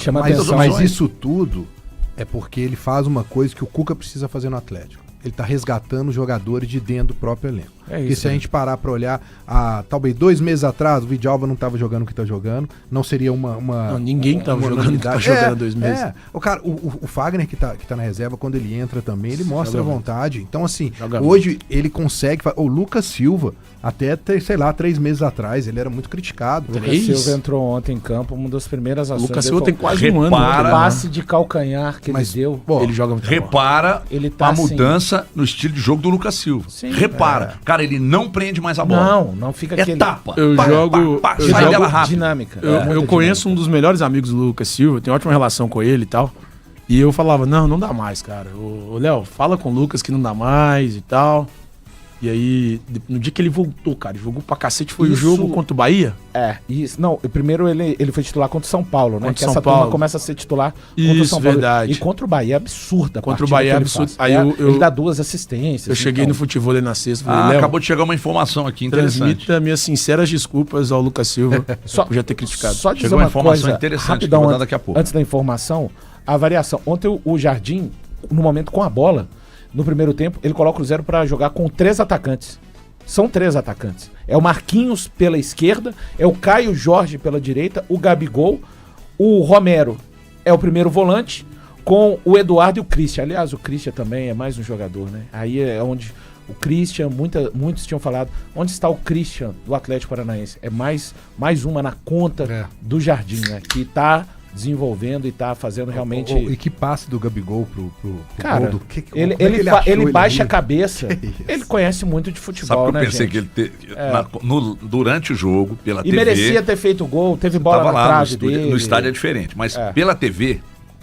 Chama Mas, atenção. mas isso tudo é porque ele faz uma coisa que o Cuca precisa fazer no Atlético. Ele tá resgatando jogadores de dentro do próprio elenco. Porque se a gente parar pra olhar, talvez 2 meses atrás, o Vidalba não tava jogando o que tá jogando, não seria Não, ninguém tava jogando o que tá jogando há 2 meses. O Fagner que tá na reserva, quando ele entra também, ele mostra vontade. Então, assim, Joga hoje ele consegue... O Lucas Silva, até, sei lá, 3 meses atrás, ele era muito criticado. O Lucas Silva entrou ontem em campo, uma das primeiras ações. O Lucas Silva tem quase um ano. Repara, O passe de calcanhar que ele deu. Ele joga muito bom. Repara Ele tá a assim. mudança no estilo de jogo do Lucas Silva. Sim, Repara, cara, ele não prende mais a bola. Não fica É aquele... tapa. Eu jogo- eu sai jogo dela rápido. dinâmica. Eu conheço um dos melhores amigos do Lucas Silva, tenho ótima relação com ele e tal. E eu falava, não dá mais, cara. Ô, Léo, fala com o Lucas que não dá mais e tal. E aí, no dia que ele voltou, cara, jogou pra cacete, foi o jogo contra o Bahia? Isso. Não, primeiro ele foi titular contra o São Paulo, né? Contra Que São essa Paulo. turma começa a ser titular contra o Isso, São Paulo. verdade. E contra o Bahia é absurda. a Contra o partida Bahia que é ele absurdo. faz. Aí eu- Ele dá 2 assistências. Eu cheguei no futebol ali na sexta, falei, Léo, Acabou de chegar uma informação aqui interessante. transmita minhas sinceras desculpas ao Lucas Silva, Só- por já ter criticado. Só dizer Chegou uma uma informação coisa interessante que eu rapidão vou dar daqui a pouco. antes da informação, a variação. Ontem o Jardim, no momento com a bola, no primeiro tempo, ele coloca o Cruzeiro pra jogar com 3 atacantes. São 3 atacantes. É o Marquinhos pela esquerda, é o Caio Jorge pela direita, o Gabigol, o Romero é o primeiro volante, com o Eduardo e o Christian. Aliás, o Christian também é mais um jogador, né? Aí é onde o Christian, muitos tinham falado, onde está o Christian do Atlético Paranaense? É mais uma na conta do Jardim, né? Que tá desenvolvendo e tá fazendo realmente... E que passe do Gabigol pro Cara, gol do... ele baixa a ali? cabeça. Que isso? Ele conhece muito de Sabe futebol, que eu né, pensei gente? que ele durante o jogo, pela E TV... merecia ter feito gol, teve bola Tava na lá trave estúdio, dele. no estádio é diferente, mas pela TV,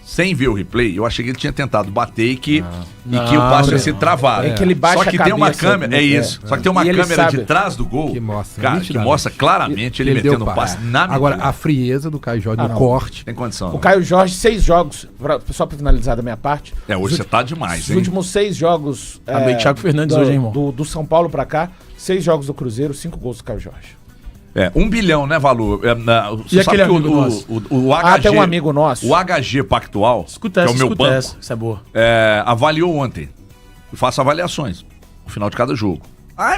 sem ver o replay, eu achei que ele tinha tentado bater e que o passe ia ser travado. É que ele baixa Só que a tem uma cabeça, câmera, né? Só que tem uma E ele câmera sabe. de trás do gol Que mostra, cara, que nitidamente. mostra claramente ele deu metendo um passe na Agora, medida. a frieza do Caio Jorge no não. corte. Tem condição. O não. Caio Jorge, 6 jogos, só pra finalizar da minha parte. Hoje você tá demais, Os hein? últimos 6 jogos Tá bem, Thiago Fernandes hoje, hein, irmão? do São Paulo pra cá, 6 jogos do Cruzeiro, 5 gols do Caio Jorge. 1 bilhão, né, valor? Você E aquele sabe que amigo nosso? o HG, tem um amigo nosso. O HG Pactual, Escuta que essa, é o meu escuta banco, essa é boa. avaliou ontem. Eu faço avaliações no final de cada jogo.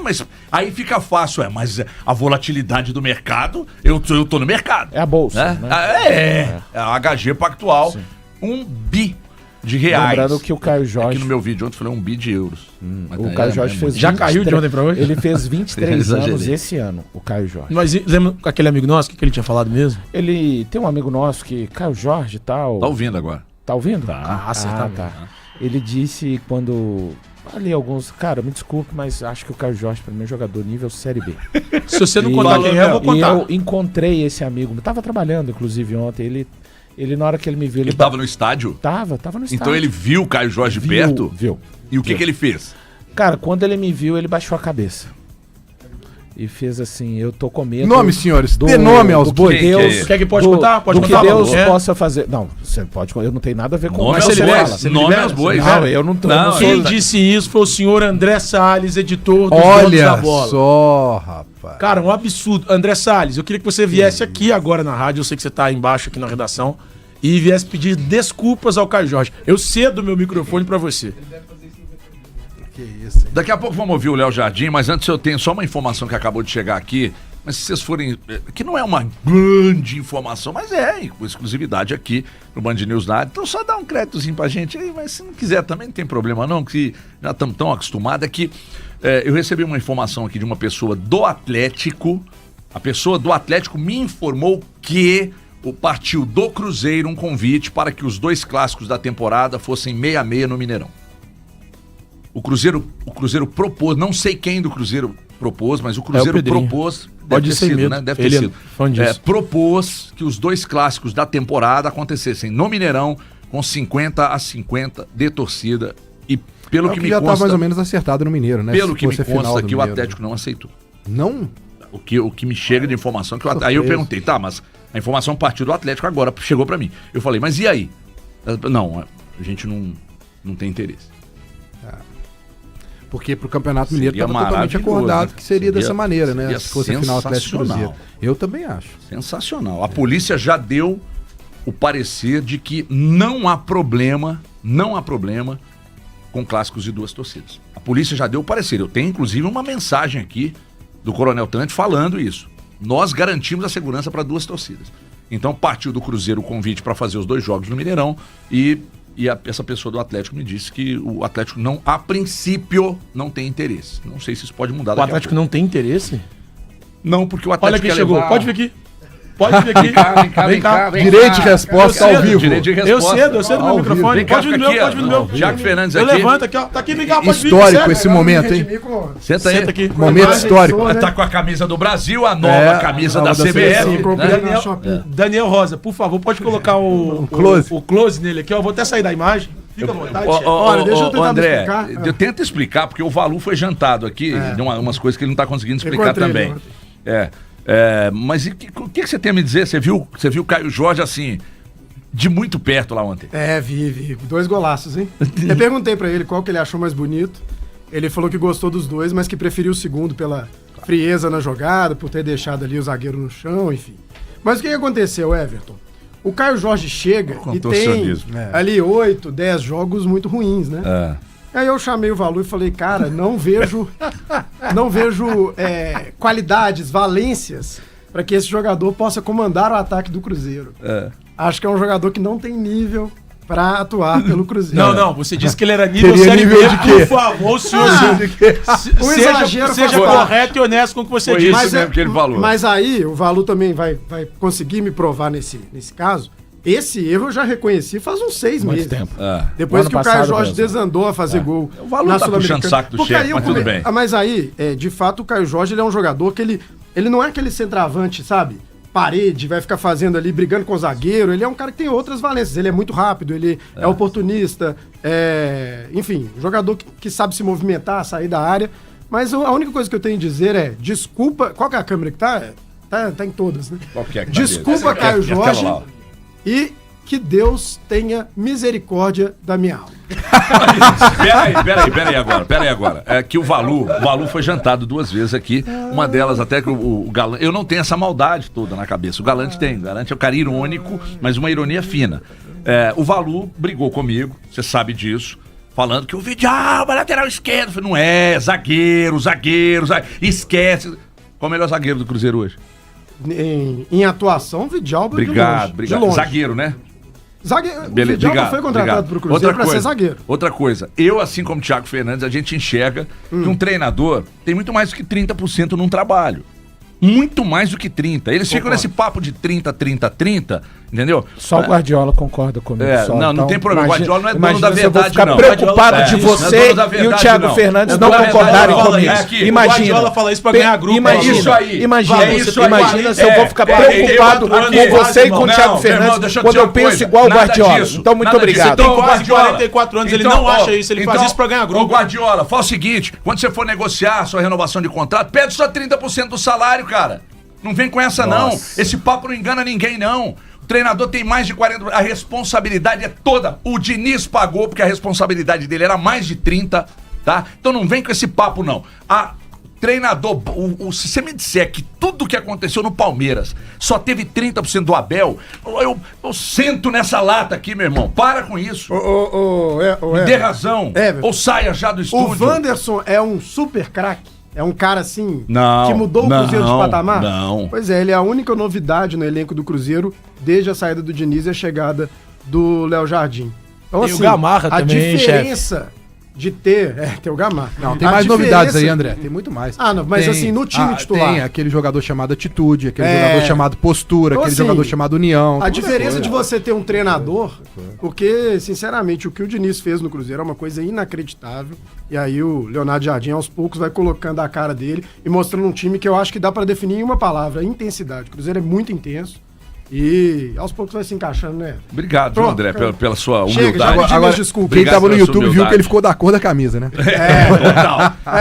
Mas aí fica fácil, mas a volatilidade do mercado, eu tô no mercado. É a bolsa, né? né? É a HG Pactual, 1 bi de reais. Lembrando que o Caio Jorge... Aqui no meu vídeo ontem eu falei 1 bi de euros. Mas O Caio Jorge fez... Já caiu de ontem pra hoje? Ele fez 23 Exagerei. anos esse ano, o Caio Jorge. Mas lembra aquele amigo nosso, o que ele tinha falado mesmo? Ele tem um amigo nosso que, Caio Jorge e tal... Tá ouvindo agora? Tá ouvindo? certamente. Tá. Ele disse quando... Ali alguns... Cara, me desculpe, mas acho que o Caio Jorge, pra mim, é jogador nível Série B. Se você não contar quem é, eu vou E contar. eu encontrei esse amigo. Tava trabalhando, inclusive, ontem. Ele na hora que ele me viu... Ele tava no estádio? Tava no estádio. Então ele viu o Caio Jorge de perto? Viu. E o que ele fez? Cara, quando ele me viu, ele baixou a cabeça. E fez assim, eu tô com medo... Nome, senhores. Dê nome aos bois. que Deus, Quer que pode contar? Pode do contar, que Deus Valor? possa fazer... Não, você pode... Eu não tenho nada a ver com Nome mas aos você bois. fala. Você Nome libera? aos bois. Não, eu não tô... eu não sou- Quem disse isso foi o senhor André Salles, editor dos Donos Olha da Bola. só, rapaz. Cara, um absurdo. André Salles, eu queria que você viesse aqui agora na rádio, eu sei que você tá aí embaixo aqui na redação, e viesse pedir desculpas ao Caio Jorge. Eu cedo meu microfone pra você. Que isso, hein? Daqui a pouco vamos ouvir o Léo Jardim, mas antes eu tenho só uma informação que acabou de chegar aqui. Mas se vocês forem... Que não é uma grande informação, mas com exclusividade aqui no Band News Night. Então só dá um créditozinho pra gente aí, mas se não quiser também não tem problema não, que já estamos tão acostumados. É que eu recebi uma informação aqui de uma pessoa do Atlético. A pessoa do Atlético me informou que partiu do Cruzeiro um convite para que os 2 clássicos da temporada fossem 6-6 no Mineirão. O Cruzeiro propôs, não sei quem do Cruzeiro propôs, mas o Cruzeiro Pedrinho. propôs, Pode deve ter ser sido, mesmo. né? Deve ter Ele é sido. fã disso. Propôs que os 2 clássicos da temporada acontecessem no Mineirão com 50-50 de torcida e pelo que me já tá consta, mais ou menos acertado no Mineiro, né? pelo Se que me fosse a final consta do que o Mineiro. Atlético não aceitou. Não? O que me chega de informação que aí eu perguntei, tá, mas a informação partiu do Atlético agora, chegou pra mim. Eu falei, mas e aí? Não, a gente não tem interesse. Porque pro Campeonato Mineiro Seria estava totalmente maravilhoso, acordado né? que seria dessa maneira, né? seria Se fosse a final Atlético sensacional. Cruzeiro. Eu também acho. Sensacional. A polícia já deu o parecer de que não há problema com clássicos de duas torcidas. A polícia já deu o parecer. Eu tenho, inclusive, uma mensagem aqui do Coronel Tante falando isso. Nós garantimos a segurança para duas torcidas. Então partiu do Cruzeiro o convite para fazer os 2 jogos no Mineirão e essa pessoa do Atlético me disse que o Atlético não, a princípio, não tem interesse. Não sei se isso pode mudar daqui a pouco. O Atlético não tem interesse? Não, porque o Atlético Olha quem chegou, pode vir aqui. Pode vir aqui. Vem cá. Direito de resposta ao vivo. Direito de resposta. Eu cedo no meu microfone. Pode vir no meu. Tiago Fernandes aqui. Eu levanto aqui, ó. Tá aqui, vem cá, pode vir. Histórico esse momento, hein? Senta aí. Senta aqui. Momento histórico. Tá com a camisa do Brasil, a nova camisa da CBF. Daniel Rosa, por favor, pode colocar o close nele aqui, ó. Vou até sair da imagem. Fica à vontade. Olha, deixa eu tentar André, eu tento explicar, porque o Valu foi jantado aqui, de umas coisas que ele não tá conseguindo explicar também. Mas o que você tem a me dizer? Você viu o Caio Jorge assim, de muito perto lá ontem? Vi. 2 golaços, hein? Eu perguntei pra ele qual que ele achou mais bonito. Ele falou que gostou dos 2, mas que preferiu o segundo pela frieza na jogada, por ter deixado ali o zagueiro no chão, enfim. Mas o que aconteceu, Everton? O Caio Jorge chega e tem ali 8, 10 jogos muito ruins, né? Aí eu chamei o Valu e falei, cara, não vejo qualidades, valências para que esse jogador possa comandar o ataque do Cruzeiro. Acho que é um jogador que não tem nível para atuar pelo Cruzeiro. Não, você disse que ele era nível Série B, por favor, senhor. O exagero seja correto e honesto com o que você disse. Isso mesmo que ele falou. Mas aí, o Valu também vai conseguir me provar nesse caso. Esse erro eu já reconheci faz uns 6 meses. Tempo. Depois que o Caio Jorge desandou a fazer gol. O Valu tá puxando saco do chefe, mas tudo bem. Mas aí, de fato, o Caio Jorge ele é um jogador que ele não é aquele centroavante, sabe? Parede, vai ficar fazendo ali, brigando com o zagueiro. Ele é um cara que tem outras valências. Ele é muito rápido, ele é oportunista. Enfim, um jogador que sabe se movimentar, sair da área. Mas a única coisa que eu tenho a dizer é, desculpa... Qual que é a câmera que tá? Tá em todas, né? Qual que é que desculpa, Caio Jorge. E que Deus tenha misericórdia da minha alma. Pera aí agora. É que o Valu foi jantado 2 vezes aqui. Uma delas até que o Galante... Eu não tenho essa maldade toda na cabeça. O Galante tem. O Galante é um cara irônico, mas uma ironia fina. O Valu brigou comigo, você sabe disso. Falando que o Vidal é lateral esquerdo. Eu falei, não é, zagueiro. Esquece. Qual é o melhor zagueiro do Cruzeiro hoje? Em atuação, Vidal obrigado. Zagueiro, né? Vidal não foi contratado pro Cruzeiro para ser zagueiro. Outra coisa, eu, assim como o Thiago Fernandes, a gente enxerga que um treinador tem muito mais do que 30% num trabalho. Muito mais do que 30%. Eles ficam nesse papo de 30%, entendeu? Só o Guardiola concorda comigo. Não tem problema. O Guardiola não é dono da verdade, não. Eu vou ficar preocupado de você e o Thiago Fernandes não concordarem comigo. Imagina. O Guardiola fala isso pra ganhar grupo. Imagina se eu vou ficar preocupado com você e com o Thiago Fernandes quando eu penso igual o Guardiola. Então, muito obrigado. Tem quase 44 anos, ele não acha isso. Ele faz isso pra ganhar grupo. Ô, Guardiola, fala o seguinte, quando você for negociar a sua renovação de contrato, pede só 30% do salário, cara. Não vem com essa, não. Esse papo não engana ninguém, não. O treinador tem mais de 40%. A responsabilidade é toda. O Diniz pagou porque a responsabilidade dele era mais de 30%, tá? Então não vem com esse papo, não. Treinador, se você me disser que tudo que aconteceu no Palmeiras só teve 30% do Abel, eu sento nessa lata aqui, meu irmão. Para com isso. Me dê razão. Ou saia já do estúdio. O Wanderson é um super craque. É um cara assim, que mudou o Cruzeiro de patamar? Não. Pois é, ele é a única novidade no elenco do Cruzeiro desde a saída do Diniz e a chegada do Léo Jardim. Então, assim, o Gamarra a também, diferença de ter... tem o Gamarra. Não, tem mais novidades aí, André. Tem muito mais. Mas assim, no time titular... Tem aquele jogador chamado Atitude, aquele jogador chamado Postura, aquele jogador chamado União. A diferença de você ter um treinador, porque, sinceramente, o que o Diniz fez no Cruzeiro é uma coisa inacreditável. E aí o Leonardo Jardim, aos poucos, vai colocando a cara dele e mostrando um time que eu acho que dá pra definir em uma palavra, intensidade. O Cruzeiro é muito intenso. E aos poucos vai se encaixando, né? Obrigado, André, pela sua humildade. Agora, quem tava no YouTube viu que ele ficou da cor da camisa, né?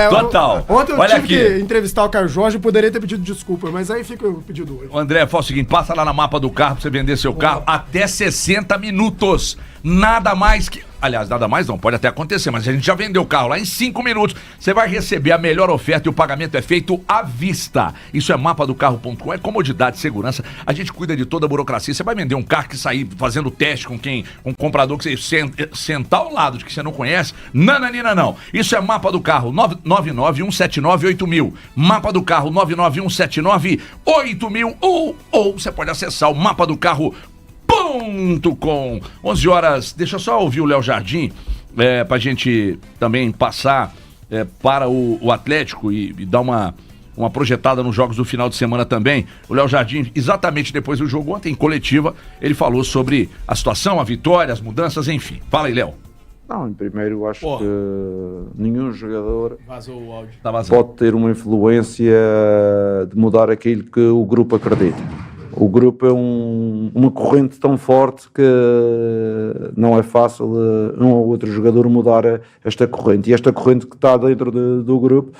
Total. Ontem eu tive que entrevistar o Caio Jorge e poderia ter pedido desculpa, mas aí fica o pedido hoje. André, fala o seguinte, passa lá na mapa do carro pra você vender seu carro até 60 minutos. Nada mais que... aliás, nada mais não, pode até acontecer, mas a gente já vendeu o carro lá em 5 minutos. Você vai receber a melhor oferta e o pagamento é feito à vista. Isso é mapadocarro.com, é comodidade, segurança. A gente cuida de toda a burocracia. Você vai vender um carro que sair fazendo teste com um comprador que você sentar ao lado de que você não conhece? Nananina não. Isso é Mapa do Carro, 991798000. Mapa do Carro, 991798000. Ou você pode acessar o mapadocarro.com. 11 horas, deixa eu só ouvir o Léo Jardim, pra gente também passar para o Atlético e dar uma projetada nos jogos do final de semana também. O Léo Jardim, exatamente depois do jogo ontem, em coletiva, ele falou sobre a situação, a vitória, as mudanças, enfim. Fala aí, Léo. Não, em primeiro eu acho que nenhum jogador Vazou o áudio. pode ter uma influência de mudar aquilo que o grupo acredita. O grupo é uma corrente tão forte que não é fácil um ou outro jogador mudar esta corrente. E esta corrente que está dentro do grupo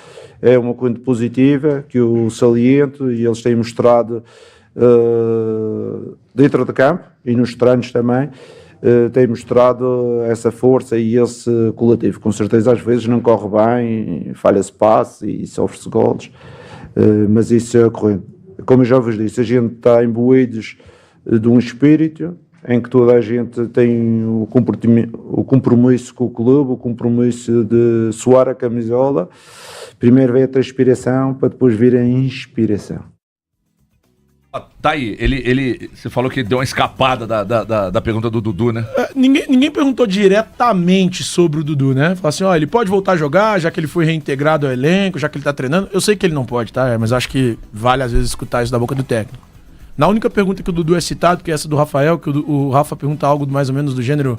é uma corrente positiva, que eu saliento, e eles têm mostrado dentro de campo e nos treinos também, têm mostrado essa força e esse coletivo. Com certeza às vezes não corre bem, falha-se passe e sofre-se golos, mas isso é a corrente. Como eu já vos disse, a gente está imbuídos de um espírito em que toda a gente tem o compromisso com o clube, o compromisso de suar a camisola. Primeiro vem a transpiração, para depois vir a inspiração. Tá aí, você falou que deu uma escapada da pergunta do Dudu, né? Ninguém perguntou diretamente sobre o Dudu, né? Falou assim, ele pode voltar a jogar, já que ele foi reintegrado ao elenco, já que ele tá treinando. Eu sei que ele não pode, tá? Mas acho que vale às vezes escutar isso da boca do técnico. Na única pergunta que o Dudu é citado, que é essa do Rafael, que o Rafa pergunta algo mais ou menos do gênero,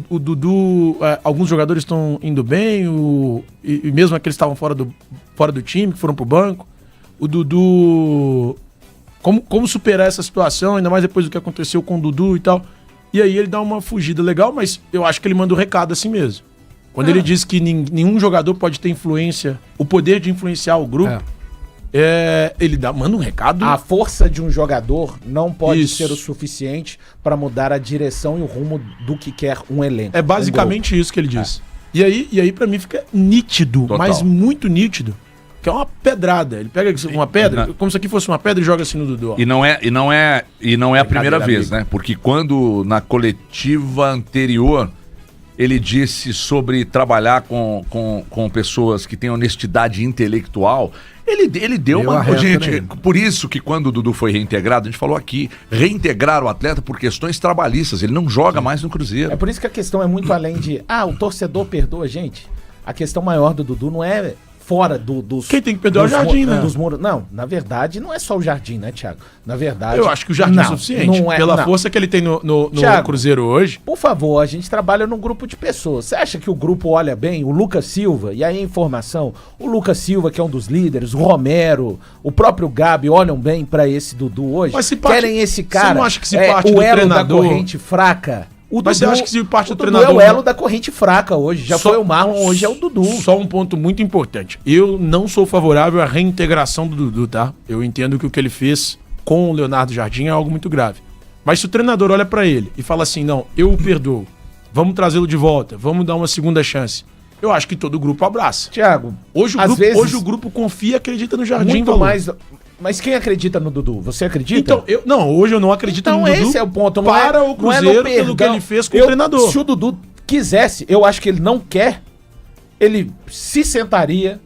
o Dudu, alguns jogadores estão indo bem, e mesmo aqueles que estavam fora do time, que foram pro banco, o Dudu... Como superar essa situação, ainda mais depois do que aconteceu com o Dudu e tal. E aí ele dá uma fugida legal, mas eu acho que ele manda o recado assim mesmo. Quando ele diz que nenhum jogador pode ter influência, o poder de influenciar o grupo, ele manda um recado. A força de um jogador não pode ser o suficiente para mudar a direção e o rumo do que quer um elenco. É basicamente isso que ele diz. E aí pra mim fica nítido, total. Mas muito nítido, que é uma pedrada. Ele pega uma pedra, como se aqui fosse uma pedra, e joga assim no Dudu. E não é a primeira vez, né? Porque quando na coletiva anterior ele disse sobre trabalhar com pessoas que têm honestidade intelectual, ele deu uma... Gente, por isso que quando o Dudu foi reintegrado, a gente falou aqui, reintegrar o atleta por questões trabalhistas. Ele não joga mais no Cruzeiro. É por isso que a questão é muito além de... o torcedor perdoa, gente. A questão maior do Dudu não é... fora dos... Quem tem que perder é o Jardim, né? Dos muros. Não, na verdade, não é só o Jardim, né, Thiago? Na verdade... Eu acho que o Jardim é suficiente. Pela força que ele tem no Thiago, Cruzeiro hoje. Por favor, a gente trabalha num grupo de pessoas. Você acha que o grupo olha bem? O Lucas Silva, e aí a informação, o Lucas Silva, que é um dos líderes, o Romero, o próprio Gabi, olham bem pra esse Dudu hoje? Mas querem esse cara? Você não acha que se parte do elo treinador... da corrente fraca... Mas você acha que se parte do treinador... Dudu é o elo da corrente fraca hoje. Já foi o Marlon, hoje é o Dudu. Só um ponto muito importante. Eu não sou favorável à reintegração do Dudu, tá? Eu entendo que o que ele fez com o Leonardo Jardim é algo muito grave. Mas se o treinador olha pra ele e fala assim, não, eu o perdoo, vamos trazê-lo de volta, vamos dar uma segunda chance, eu acho que todo o grupo abraça. Thiago, hoje o grupo confia e acredita no Jardim. Muito mais... Mas quem acredita no Dudu? Você acredita? Então, hoje eu não acredito no Dudu. Então esse é o ponto. Para o Cruzeiro pelo que ele fez com o treinador. Se o Dudu quisesse, eu acho que ele não quer, ele se sentaria,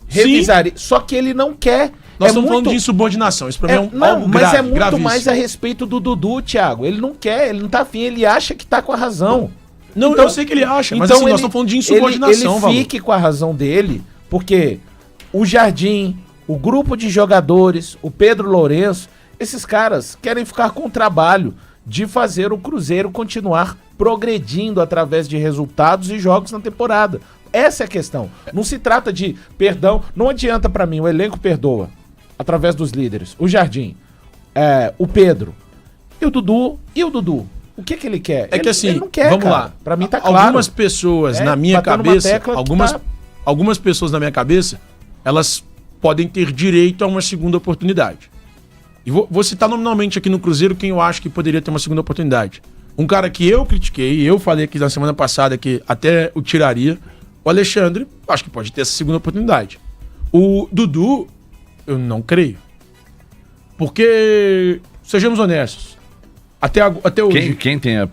revisaria. Só que ele não quer. Nós estamos falando de insubordinação. Isso pra mim é algo grave, mas é muito gravíssimo. mais a respeito do Dudu, Thiago. Ele não quer, ele não tá afim, ele acha que tá com a razão. Não, então, eu sei que ele acha, mas assim, nós estamos falando de insubordinação, Ele fique com a razão dele, porque o Jardim... O grupo de jogadores, o Pedro Lourenço, esses caras querem ficar com o trabalho de fazer o Cruzeiro continuar progredindo através de resultados e jogos na temporada. Essa é a questão. Não se trata de perdão. Não adianta pra mim, o elenco perdoa através dos líderes. O Jardim, o Pedro e o Dudu. O que ele quer? É que assim, ele não quer, vamos lá. Pra mim tá claro. Algumas pessoas na minha cabeça, algumas pessoas na minha cabeça, elas podem ter direito a uma segunda oportunidade. E vou citar nominalmente aqui no Cruzeiro quem eu acho que poderia ter uma segunda oportunidade. Um cara que eu critiquei, eu falei aqui na semana passada que até o tiraria, o Alexandre, acho que pode ter essa segunda oportunidade. O Dudu, eu não creio. Porque, sejamos honestos, até hoje... Quem tem a